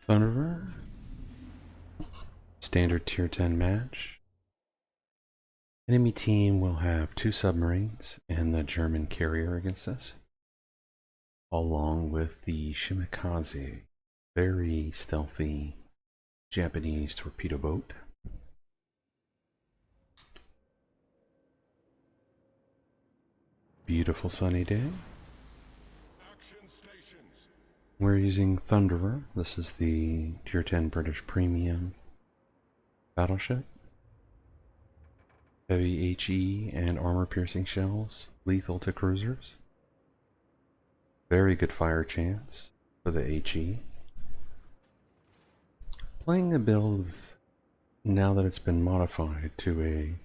Thunderer, standard tier 10 match. Enemy team will have 2 submarines and the German carrier against us, along with the Shimikaze, very stealthy Japanese torpedo boat. Beautiful sunny day. We're using Thunderer. This is the tier 10 British Premium Battleship. Heavy HE and armor-piercing shells, lethal to cruisers. Very good fire chance for the HE. Playing the build now that it's been modified to a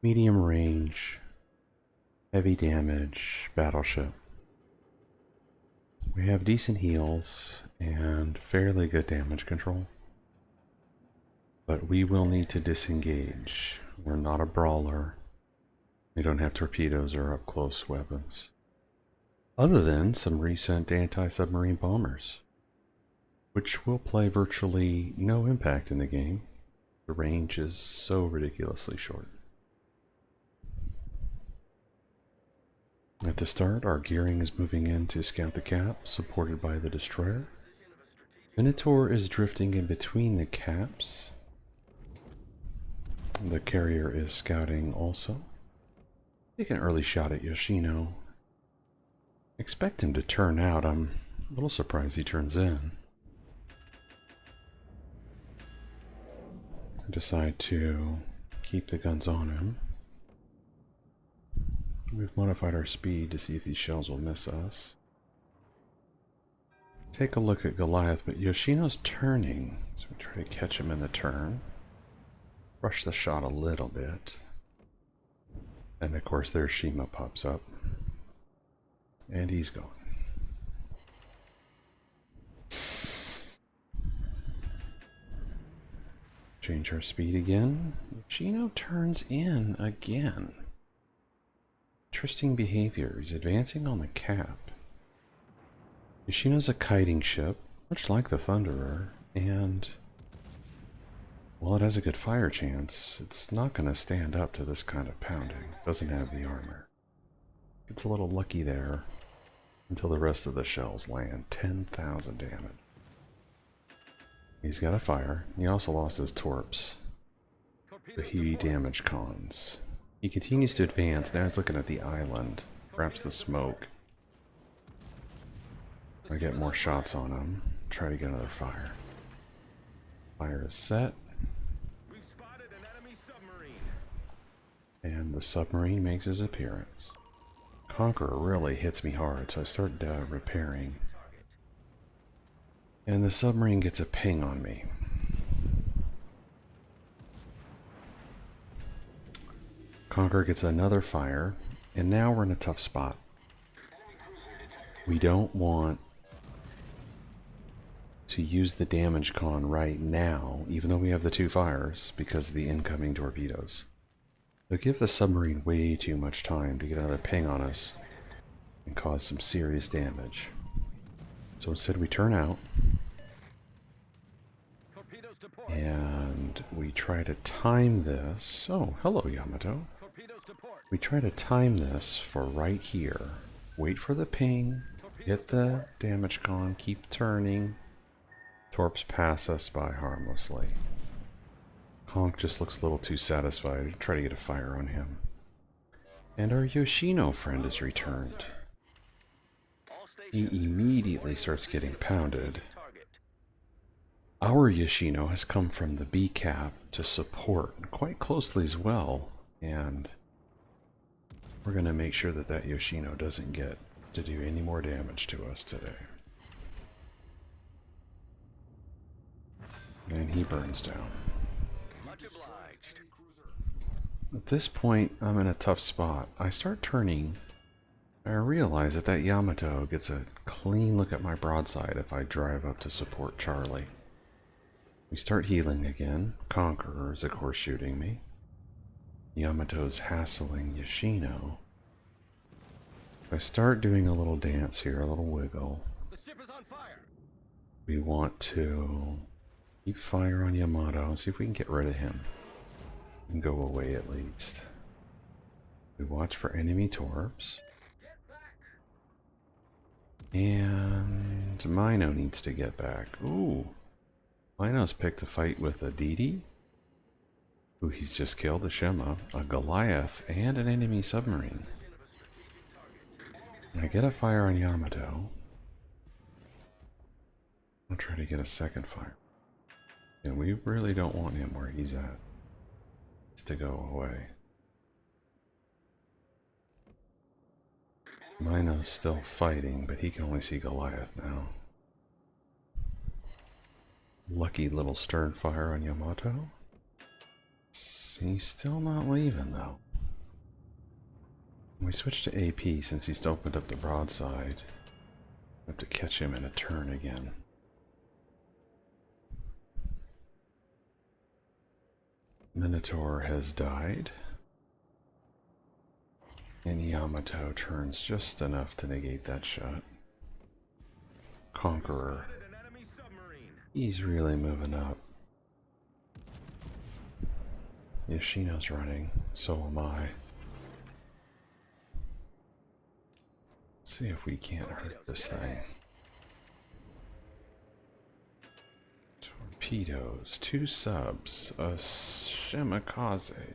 medium range, heavy damage battleship. We have decent heals and fairly good damage control. But we will need to disengage. We're not a brawler. We don't have torpedoes or up-close weapons. Other than some recent anti-submarine bombers, which will play virtually no impact in the game. The range is so ridiculously short. At the start, our gearing is moving in to scout the cap, supported by the destroyer. Minotaur is drifting in between the caps. The carrier is scouting also. Take an early shot at Yoshino. Expect him to turn out. I'm a little surprised he turns in. I decide to keep the guns on him. We've modified our speed to see if these shells will miss us. Take a look at Goliath, but Yoshino's turning, so we try to catch him in the turn. Rush the shot a little bit. And of course their Shima pops up. And he's gone. Change our speed again. Yoshino turns in again. Interesting behavior. He's advancing on the cap. Yoshino's a kiting ship, much like the Thunderer, and while it has a good fire chance, it's not going to stand up to this kind of pounding. It doesn't have the armor. It's a little lucky there until the rest of the shells land. 10,000 damage. He's got a fire. He also lost his torps. The heavy damage cons. He continues to advance. Now he's looking at the island. Perhaps the smoke. I get more shots on him. Try to get another fire. Fire is set. And the submarine makes his appearance. Conqueror really hits me hard, so I start repairing. And the submarine gets a ping on me. Conqueror gets another fire, and now we're in a tough spot. We don't want to use the damage con right now, even though we have the 2 fires, because of the incoming torpedoes. They'll give the submarine way too much time to get another ping on us and cause some serious damage. So instead we turn out and we try to time this. Oh, hello Yamato. We try to time this for right here. Wait for the ping, hit the damage con, keep turning. Torps pass us by harmlessly. Conk just looks a little too satisfied. Try to get a fire on him. And our Yoshino friend is returned. He immediately starts getting pounded. Our Yoshino has come from the B cap to support quite closely as well. And we're going to make sure that that Yoshino doesn't get to do any more damage to us today. And he burns down. At this point, I'm in a tough spot. I start turning. I realize that that Yamato gets a clean look at my broadside if I drive up to support Charlie. We start healing again. Conqueror is, of course, shooting me. Yamato's hassling Yoshino. I start doing a little dance here, a little wiggle. The ship is on fire. We want to keep fire on Yamato and see if we can get rid of him. And go away at least. We watch for enemy torps. And Mino needs to get back. Ooh. Mino's picked a fight with a Didi. Ooh, he's just killed a Shema, a Goliath, and an enemy submarine. I get a fire on Yamato. I'll try to get a second fire. And we really don't want him where he's at. It's to go away. Mino's still fighting, but he can only see Goliath now. Lucky little stern fire on Yamato. He's still not leaving though. We switch to AP since he's opened up the broadside. We have to catch him in a turn again. Minotaur has died. And Yamato turns just enough to negate that shot. Conqueror. He's really moving up. Yoshino's running, so am I. Let's see if we can't hurt this thing. Torpedoes, 2 subs, a Shimakaze.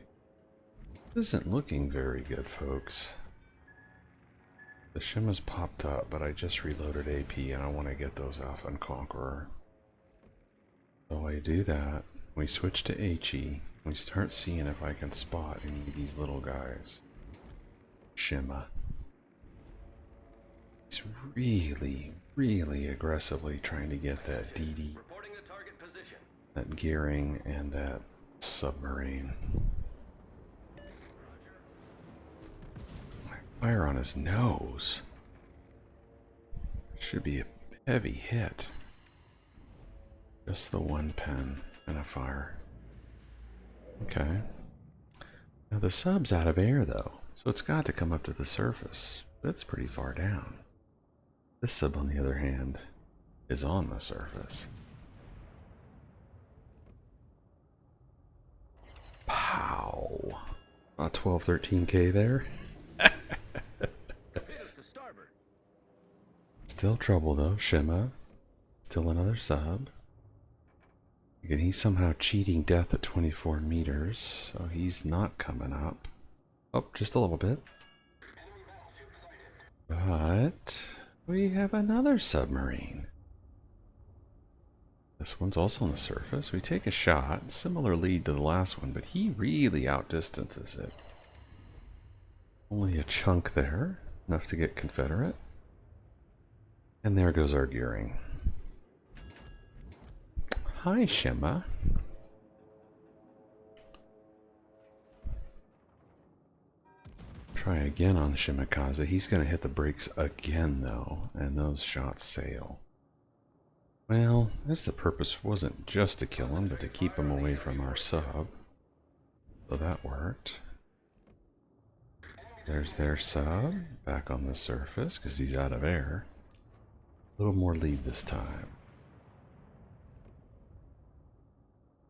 This isn't looking very good, folks. The Shima's popped up, but I just reloaded AP and I want to get those off on Conqueror. So I do that. We switch to HE. We start seeing if I can spot any of these little guys. Shima. He's really aggressively trying to get that DD, that gearing, and that submarine. Fire on his nose. Should be a heavy hit. Just the 1 pen and a fire. Okay. Now the sub's out of air though, so it's got to come up to the surface. That's pretty far down. This sub, on the other hand, is on the surface. Pow! About 12, 13K there. Still trouble though, Shima. Still another sub. Again, he's somehow cheating death at 24 meters, so he's not coming up. Oh, just a little bit. But we have another submarine. This one's also on the surface. We take a shot, similar lead to the last one, but he really outdistances it. Only a chunk there, enough to get Confederate. And there goes our gearing. Hi, Shima. Try again on Shimakaze. He's going to hit the brakes again, though, and those shots sail. Well, as the purpose wasn't just to kill him, but to keep him away from our sub. So that worked. There's their sub, back on the surface, because he's out of air. A little more lead this time.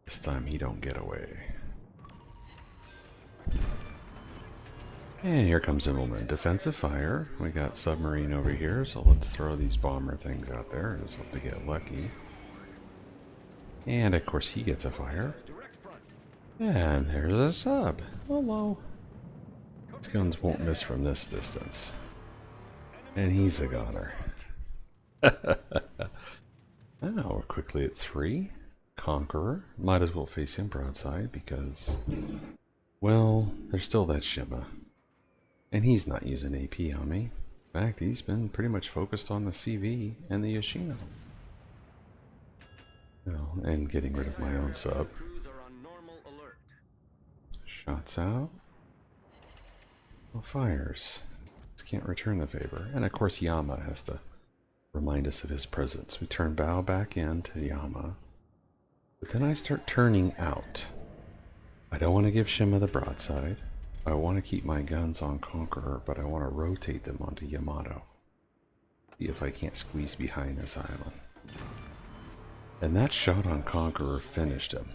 This time he don't get away. And here comes Immelman. Defensive fire. We got submarine over here, so let's throw these bomber things out there and just hope to get lucky. And of course he gets a fire. And there's a sub. Hello. These guns won't miss from this distance. And he's a goner. Now we're quickly at 3. Conqueror. Might as well face him broadside because, well, there's still that Shima. And he's not using AP on me. In fact, he's been pretty much focused on the CV and the Yoshino. Well, and getting rid of my own sub. Shots out. Well, fires. Just can't return the favor. And of course Yama has to remind us of his presence. We turn bow back in to Yama. But then I start turning out. I don't want to give Shima the broadside. I want to keep my guns on Conqueror, but I want to rotate them onto Yamato. See if I can't squeeze behind this island. And that shot on Conqueror finished him.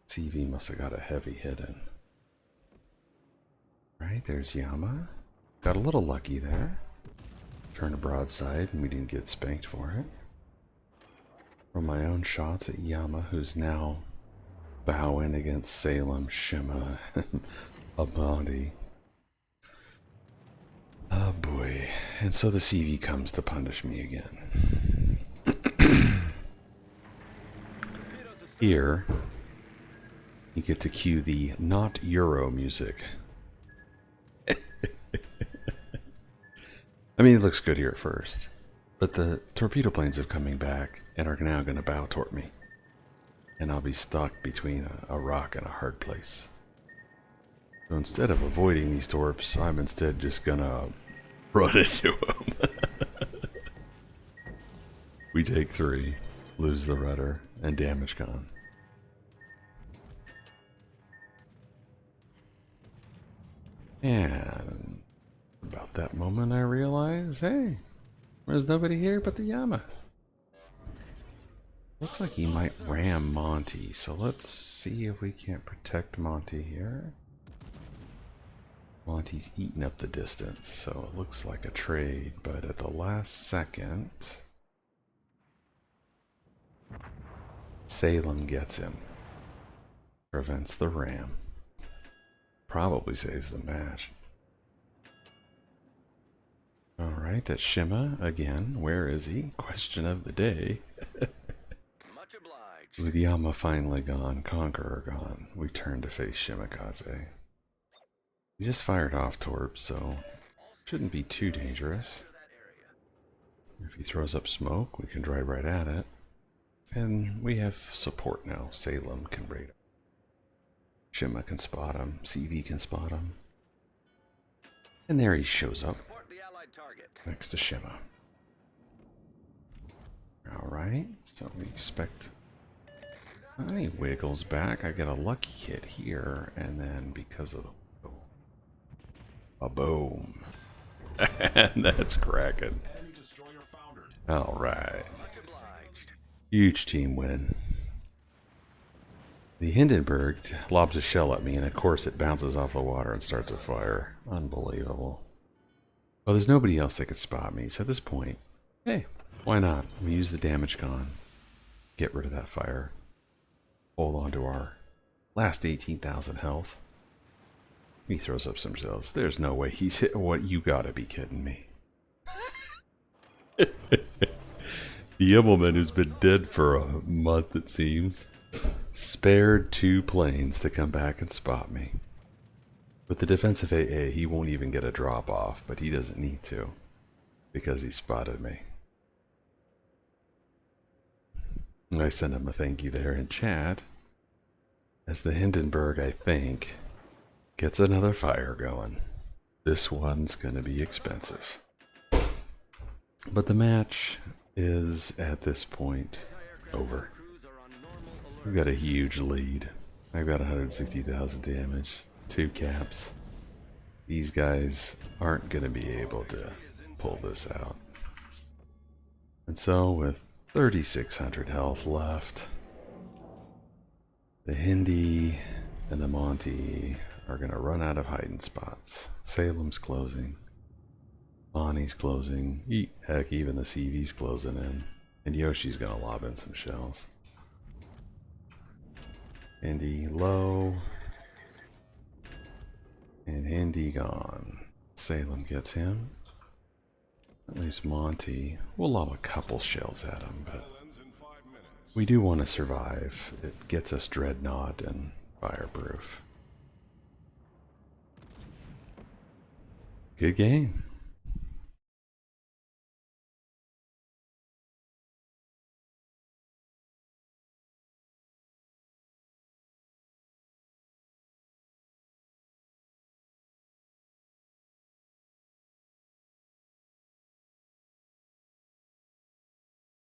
CV must have got a heavy hit in. Right, there's Yama. Got a little lucky there. Turn a broadside and we didn't get spanked for it. From my own shots at Yama, who's now bowing against Salem, Shima, and Amadi. Oh boy. And so the CV comes to punish me again. Here, you get to cue the not Euro music. I mean, it looks good here at first, but the torpedo planes are coming back and are now going to bow toward me. And I'll be stuck between a rock and a hard place. So instead of avoiding these torps, I'm instead just going to run into them. We take 3, lose the rudder, and damage gone. And about that moment I realize, hey, there's nobody here but the Yama. Looks like he might ram Monty, so let's see if we can't protect Monty here. Monty's eating up the distance, so it looks like a trade, but at the last second, Salem gets him. Prevents the ram. Probably saves the match. Alright, that's Shima again. Where is he? Question of the day. Much obliged. With Yama finally gone, Conqueror gone, we turn to face Shimakaze. He just fired off torps, so shouldn't be too dangerous. If he throws up smoke, we can drive right at it. And we have support now. Salem can raid him. Shima can spot him. CV can spot him. And there he shows up. Next to Shima. Alright, so we expect... he wiggles back. I get a lucky hit here, and then because of a boom. And that's Kracken. Alright. Huge team win. The Hindenburg lobs a shell at me, and of course it bounces off the water and starts a fire. Unbelievable. Well, there's nobody else that could spot me, so at this point, hey, why not? We use the damage gone. Get rid of that fire. Hold on to our last 18,000 health. He throws up some shells. There's no way he's hit. What? You gotta be kidding me. The Immelman, who's been dead for a month, it seems, spared 2 planes to come back and spot me. With the defensive AA, he won't even get a drop off, but he doesn't need to, because he spotted me. And I send him a thank you there in chat, as the Hindenburg, I think, gets another fire going. This one's gonna be expensive. But the match is, at this point, over. We've got a huge lead. I've got 160,000 damage, 2 caps. These guys aren't going to be able to pull this out. And so, with 3,600 health left, the Hindi and the Monty are going to run out of hiding spots. Salem's closing. Bonnie's closing. Heck, even the CV's closing in. And Yoshi's gonna lob in some shells. Hindi low. And Hindi gone. Salem gets him. At least Monty. We'll lob a couple shells at him, but we do want to survive. It gets us Dreadnought and Fireproof. Good game.